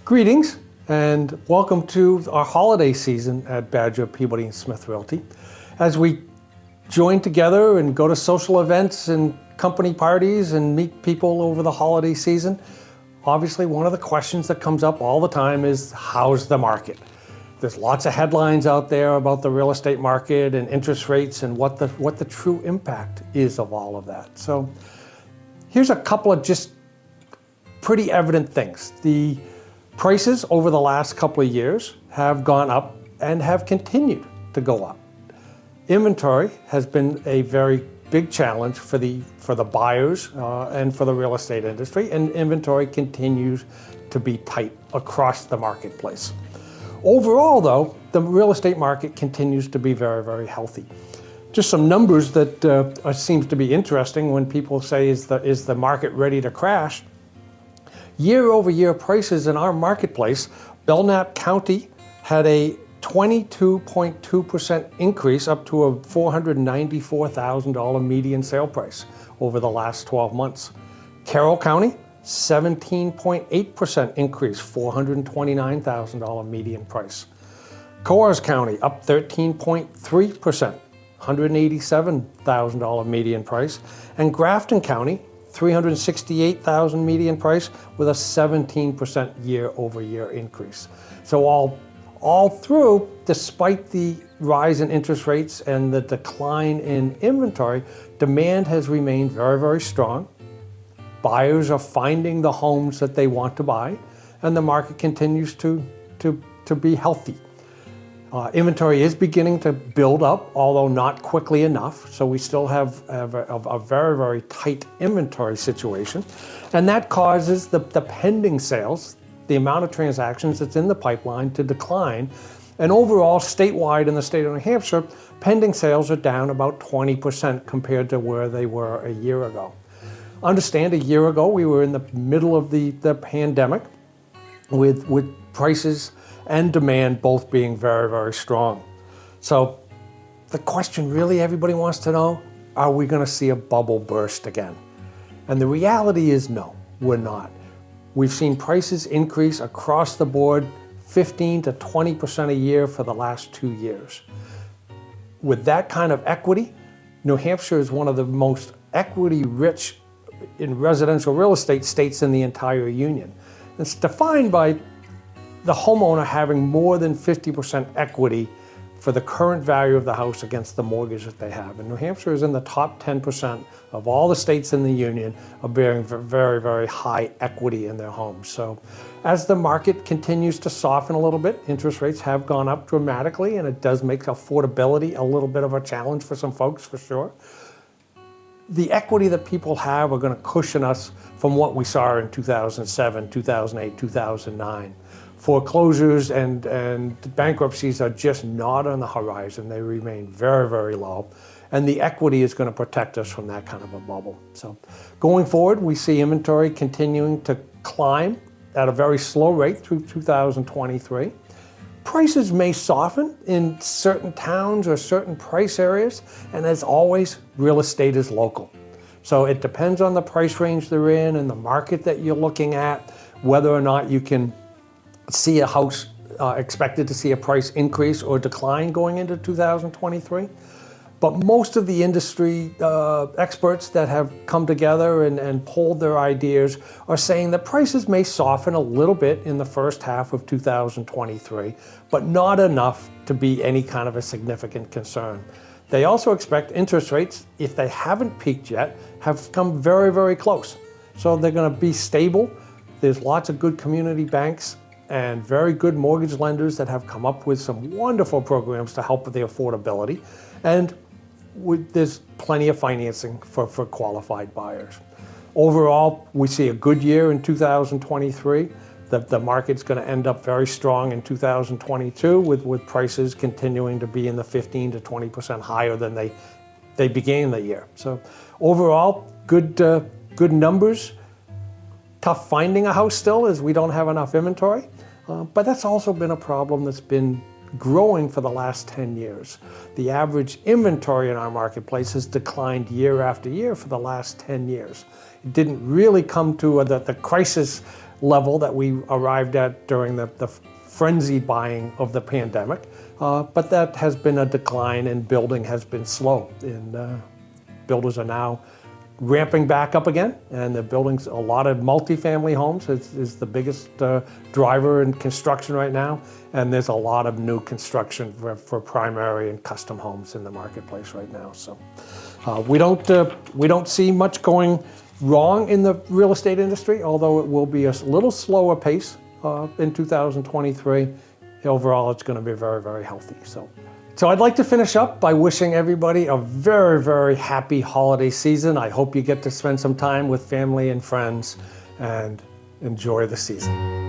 Greetings and welcome to our holiday season at Badger Peabody Smith Realty. As we join together and go to social events and company parties and meet people over the holiday season, obviously one of the questions that comes up all the time is, how's the market? There's lots of headlines out there about the real estate market and interest rates and what the true impact is of all of that. So here's a couple of just pretty evident things. The prices over the last couple of years have gone up and have continued to go up. Inventory has been a very big challenge for the buyers and for the real estate industry, and inventory continues to be tight across the marketplace. Overall, though, the real estate market continues to be very, very healthy. Just some numbers that seems to be interesting when people say, is the market ready to crash? Year over year prices in our marketplace, Belknap County had a 22.2% increase up to a $494,000 median sale price over the last 12 months. Carroll County, 17.8% increase, $429,000 median price. Coos County, up 13.3%, $187,000 median price. And Grafton County, $368,000 median price with a 17% year over year increase. So all through, despite the rise in interest rates and the decline in inventory, demand has remained very, very strong. Buyers are finding the homes that they want to buy, and the market continues to be healthy. Inventory is beginning to build up, although not quickly enough. So we still have a very, very tight inventory situation. And that causes the pending sales, the amount of transactions that's in the pipeline, to decline. And overall, statewide in the state of New Hampshire, pending sales are down about 20% compared to where they were a year ago. Understand, a year ago, we were in the middle of the pandemic with prices and demand both being very, very strong. So the question really everybody wants to know, are we going to see a bubble burst again? And the reality is no, we're not. We've seen prices increase across the board 15 to 20% a year for the last 2 years. With that kind of equity, New Hampshire is one of the most equity-rich in residential real estate states in the entire union. It's defined by the homeowner having more than 50% equity for the current value of the house against the mortgage that they have. And New Hampshire is in the top 10% of all the states in the union of bearing very, very high equity in their homes. So as the market continues to soften a little bit, interest rates have gone up dramatically, and it does make affordability a little bit of a challenge for some folks, for sure. The equity that people have are going to cushion us from what we saw in 2007, 2008, 2009. Foreclosures and bankruptcies are just not on the horizon. They remain very, very low. And the equity is going to protect us from that kind of a bubble. So going forward, we see inventory continuing to climb at a very slow rate through 2023. Prices may soften in certain towns or certain price areas. And as always, real estate is local. So it depends on the price range they're in and the market that you're looking at, whether or not you can see a house expected to see a price increase or decline going into 2023. But most of the industry experts that have come together and polled their ideas are saying that prices may soften a little bit in the first half of 2023, but not enough to be any kind of a significant concern. They also expect interest rates, if they haven't peaked yet, have come very, very close. So they're going to be stable. There's lots of good community banks and very good mortgage lenders that have come up with some wonderful programs to help with the affordability. And there's plenty of financing for qualified buyers. Overall, we see a good year in 2023. The market's going to end up very strong in 2022 with prices continuing to be in the 15 to 20% higher than they began the year. So overall, good numbers. Tough finding a house still, as we don't have enough inventory. But that's also been a problem that's been growing for the last 10 years. The average inventory in our marketplace has declined year after year for the last 10 years. It didn't really come to the crisis level that we arrived at during the frenzied buying of the pandemic, but that has been a decline, and building has been slow. And builders are now ramping back up again, and the buildings, a lot of multifamily homes is the biggest driver in construction right now, and there's a lot of new construction for primary and custom homes in the marketplace right now. So we don't see much going wrong in the real estate industry, although it will be a little slower pace in 2023. Overall, it's going to be very, very healthy. So I'd like to finish up by wishing everybody a very, very happy holiday season. I hope you get to spend some time with family and friends and enjoy the season.